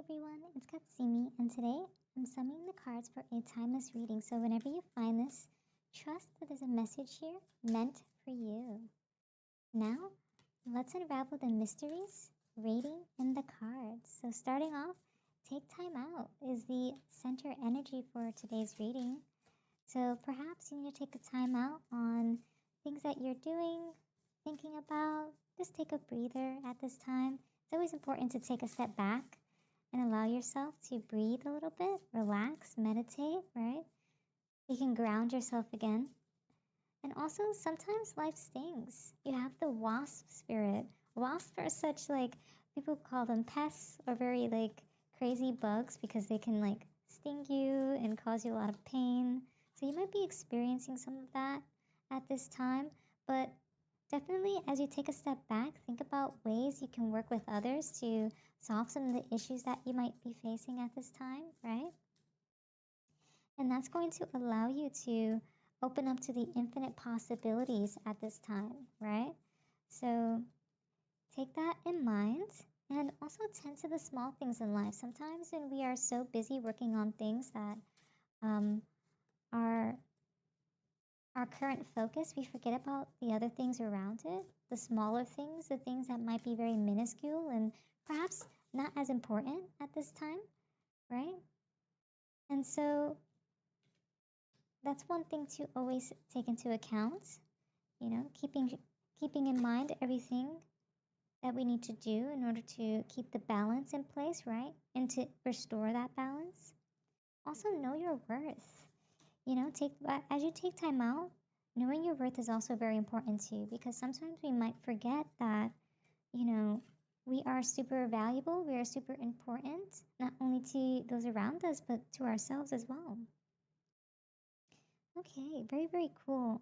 everyone, it's Katsumi, and today I'm summoning the cards for a timeless reading. So whenever you find this, trust that there's a message here meant for you. Now, let's unravel the mysteries, reading, and the cards. So starting off, take time out is the center energy for today's reading. So perhaps you need to take a time out on things that you're doing, thinking about. Just take a breather at this time. It's always important to take a step back and allow yourself to breathe a little bit, relax, meditate, right? You can ground yourself again. And also, sometimes life stings. You have the wasp spirit. Wasps are such people call them pests or very crazy bugs because they can sting you and cause you a lot of pain. So you might be experiencing some of that at this time, but definitely, as you take a step back, think about ways you can work with others to solve some of the issues that you might be facing at this time, right? And that's going to allow you to open up to the infinite possibilities at this time, right? So take that in mind and also tend to the small things in life. Sometimes when we are so busy working on things that are our current focus, we forget about the other things around it, the smaller things, the things that might be very minuscule and perhaps not as important at this time, right? And so that's one thing to always take into account, keeping in mind everything that we need to do in order to keep the balance in place, right? And to restore that balance. Also know your worth. As you take time out, knowing your worth is also very important too, because sometimes we might forget that, we are super valuable, we are super important, not only to those around us, but to ourselves as well. Okay, very, very cool.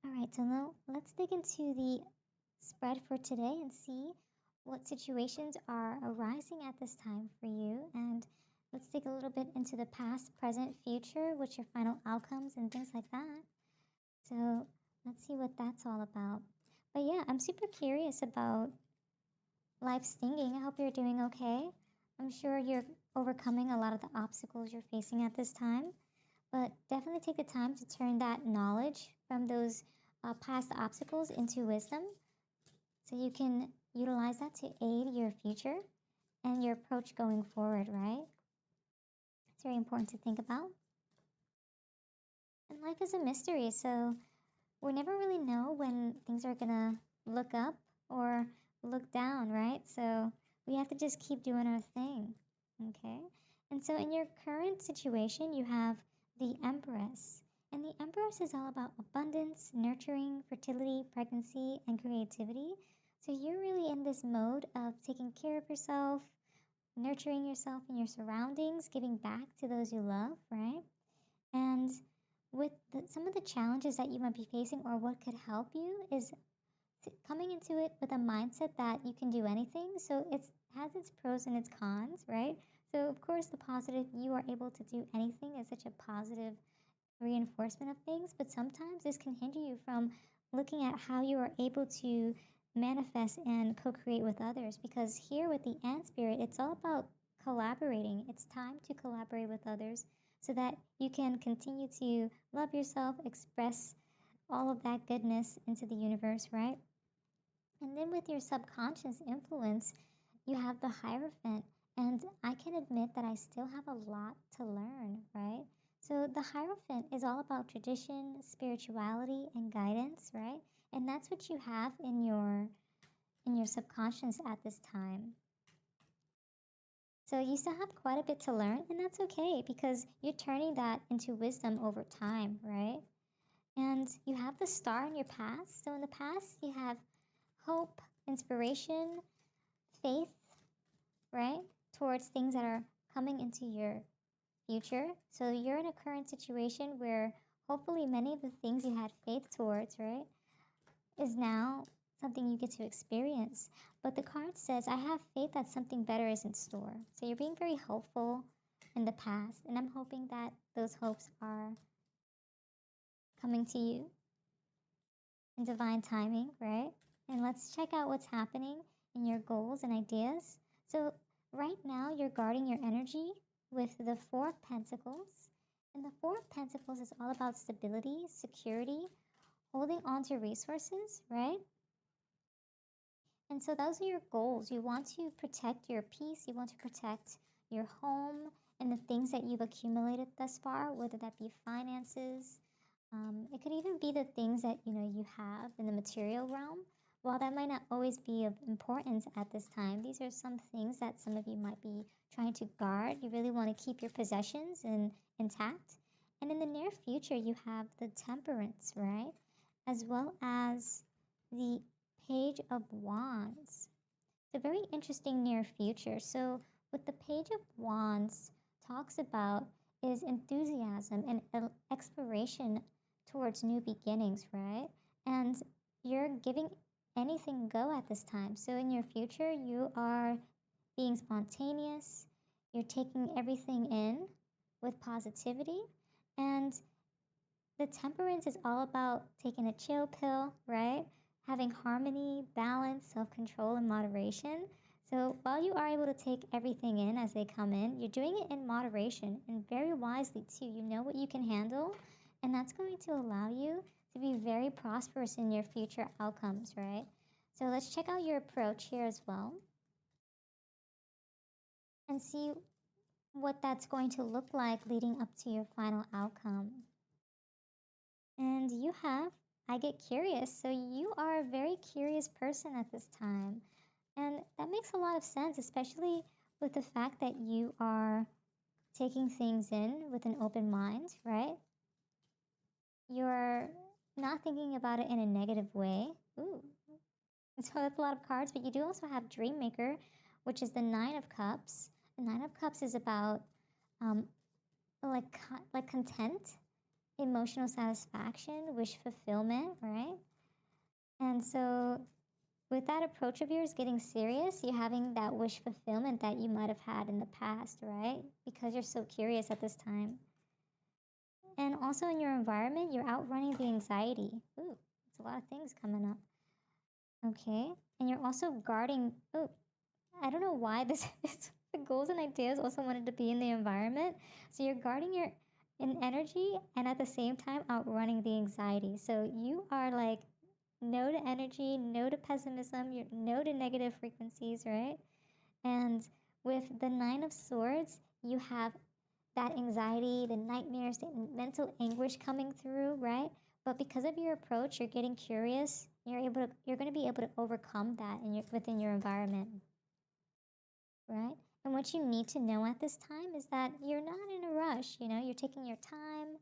All right, so now let's dig into the spread for today and see what situations are arising at this time for you. And let's dig a little bit into the past, present, future, what's your final outcomes and things like that. So let's see what that's all about. But yeah, I'm super curious about life stinging. I hope you're doing okay. I'm sure you're overcoming a lot of the obstacles you're facing at this time. But definitely take the time to turn that knowledge from those past obstacles into wisdom so you can utilize that to aid your future and your approach going forward, right? It's very important to think about. And life is a mystery, so we never really know when things are going to look up or look down, right? So we have to just keep doing our thing, okay? And so in your current situation, you have the Empress. And the Empress is all about abundance, nurturing, fertility, pregnancy, and creativity. So you're really in this mode of taking care of yourself, nurturing yourself and your surroundings, giving back to those you love, right? And with some of the challenges that you might be facing or what could help you is coming into it with a mindset that you can do anything. So it has its pros and its cons, right? So of course the positive, you are able to do anything, is such a positive reinforcement of things, but sometimes this can hinder you from looking at how you are able to manifest and co-create with others, because here with the ant spirit, it's all about collaborating. It's time to collaborate with others so that you can continue to love yourself, express all of that goodness into the universe, right? And then with your subconscious influence, you have the Hierophant. And I can admit that I still have a lot to learn, right? So the Hierophant is all about tradition, spirituality, and guidance, right? And that's what you have in your subconscious at this time. So you still have quite a bit to learn, and that's okay because you're turning that into wisdom over time, right? And you have the Star in your past. So in the past, you have hope, inspiration, faith, right? Towards things that are coming into your future. So you're in a current situation where hopefully many of the things you had faith towards, right, is now something you get to experience. But the card says, I have faith that something better is in store. So you're being very hopeful in the past, and I'm hoping that those hopes are coming to you in divine timing, right? And let's check out what's happening in your goals and ideas. So right now you're guarding your energy with the Four of Pentacles. And the Four of Pentacles is all about stability, security, holding on to resources, right? And so those are your goals. You want to protect your peace, you want to protect your home and the things that you've accumulated thus far, whether that be finances. It could even be the things that you have in the material realm. While that might not always be of importance at this time, these are some things that some of you might be trying to guard. You really want to keep your possessions intact. And in the near future, you have the Temperance, right? As well as the Page of Wands. It's a very interesting near future. So what the Page of Wands talks about is enthusiasm and exploration towards new beginnings, right? And you're giving anything go at this time. So in your future, you are being spontaneous. You're taking everything in with positivity. And the Temperance is all about taking a chill pill, right? Having harmony, balance, self-control, and moderation. So while you are able to take everything in as they come in, you're doing it in moderation and very wisely too. You know what you can handle, and that's going to allow you to be very prosperous in your future outcomes, right? So let's check out your approach here as well and see what that's going to look like leading up to your final outcome. And you have, I get curious. So you are a very curious person at this time. And that makes a lot of sense, especially with the fact that you are taking things in with an open mind, right? You're not thinking about it in a negative way. Ooh. So that's a lot of cards, but you do also have Dream Maker, which is the Nine of Cups. The Nine of Cups is about um, like content, emotional satisfaction, wish fulfillment, right? And so with that approach of yours getting serious, you're having that wish fulfillment that you might have had in the past, right? Because you're so curious at this time. And also in your environment, you're outrunning the anxiety. Ooh, it's a lot of things coming up. Okay. And you're also guarding. Oh, I don't know why this is. The goals and ideas also wanted to be in the environment. So you're guarding your energy and at the same time outrunning the anxiety. So you are like no to energy, no to pessimism, you're no to negative frequencies, right? And with the Nine of Swords, you have that anxiety, the nightmares, the mental anguish coming through, right? But because of your approach, you're getting curious. You're going to be able to overcome that within your environment, right? And what you need to know at this time is that you're not in a rush. You're taking your time.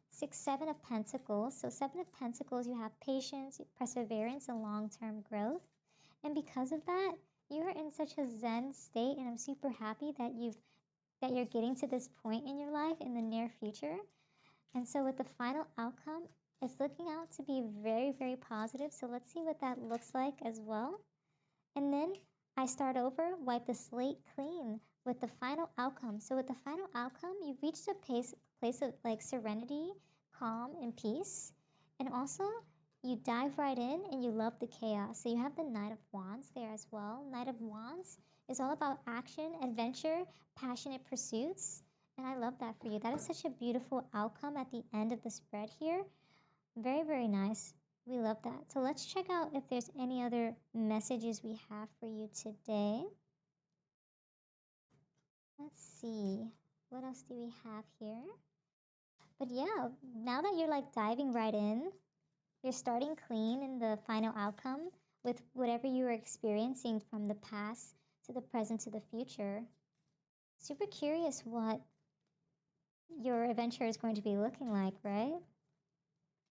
6, 7 of Pentacles. So 7 of Pentacles, you have patience, perseverance, and long-term growth. And because of that, you're in such a zen state, and I'm super happy that you're getting to this point in your life in the near future. And so with the final outcome, it's looking out to be very, very positive. So let's see what that looks like as well. And then I start over, wipe the slate clean with the final outcome. So with the final outcome, you've reached a place of like serenity, calm, and peace. And also, you dive right in and you love the chaos. So you have the Knight of Wands there as well. Knight of Wands is all about action, adventure, passionate pursuits. And I love that for you. That is such a beautiful outcome at the end of the spread here. Very, very nice. We love that. So let's check out if there's any other messages we have for you today. Let's see. What else do we have here? But yeah, now that you're like diving right in, you're starting clean in the final outcome with whatever you were experiencing from the past to the present to the future. Super curious what your adventure is going to be looking like, right?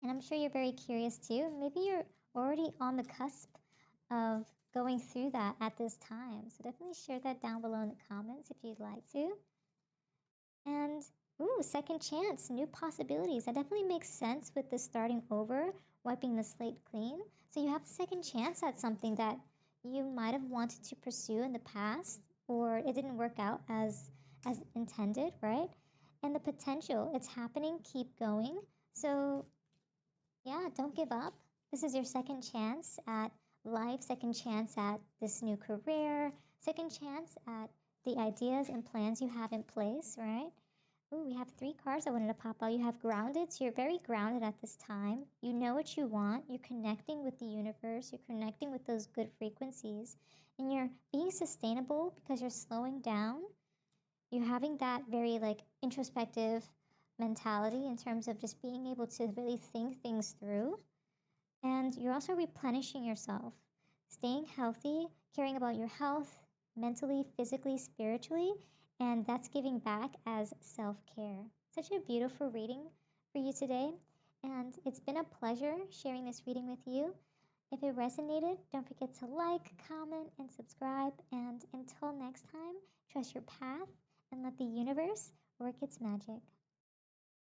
And I'm sure you're very curious too. Maybe you're already on the cusp of going through that at this time. So definitely share that down below in the comments if you'd like to. And ooh, second chance, new possibilities. That definitely makes sense with the starting over, wiping the slate clean. So you have a second chance at something that you might have wanted to pursue in the past, or it didn't work out as intended, right? And the potential, it's happening, keep going. So yeah, don't give up. This is your second chance at life, second chance at this new career, second chance at the ideas and plans you have in place, right? Ooh, we have 3 cards I wanted to pop out. You have grounded, so you're very grounded at this time. You know what you want. You're connecting with the universe. You're connecting with those good frequencies. And you're being sustainable because you're slowing down. You're having that very like introspective mentality in terms of just being able to really think things through. And you're also replenishing yourself, staying healthy, caring about your health, mentally, physically, spiritually, and that's giving back as self care. Such a beautiful reading for you today, and it's been a pleasure sharing this reading with you. If it resonated, don't forget to like, comment, and subscribe. And until next time, trust your path and let the universe work its magic.